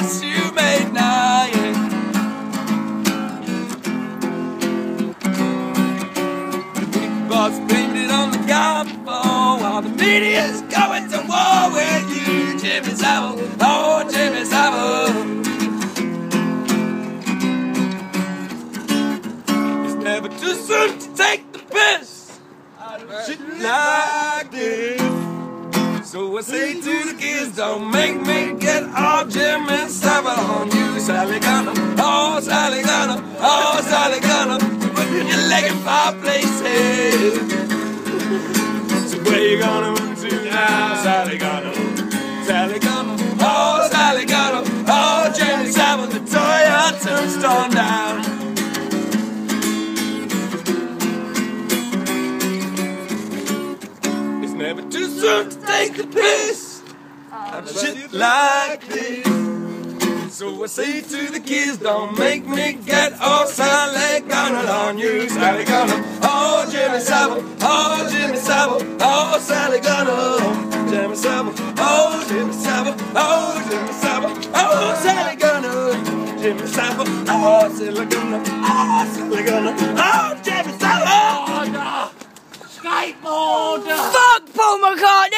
mess you made now, yeah. The big boss blamed it on the guy before, while the media's going to war with you, Jimmy Savile, oh Jimmy Savile. It's never too soon to take the piss out of shit like this. So I say to the kids, don't make me get all Jimmy Savile on you, Sally Gunner, oh Sally Gunner, oh Sally Gunner, putting your leg in fireplaces. So where you gonna run to now, Sally Gunner, Sally Gunner, oh Sally Gunner, oh Jimmy Savile, the Toyota's torn down. Never too soon to take the piss out of shit like this. So I say to the kids, don't make me get all Sally Gunner on you, Sally Gunner, oh Jimmy Savile, oh Jimmy Savile, oh Sally Gunner, Jimmy Savile, oh Jimmy Savile, oh Jimmy Savile, oh Sally Gunner, Jimmy Savile, oh Sally Gunner, oh Sally Gunner, oh Jimmy Savile, oh no. Skateboarder! Fuck Paul McCartney!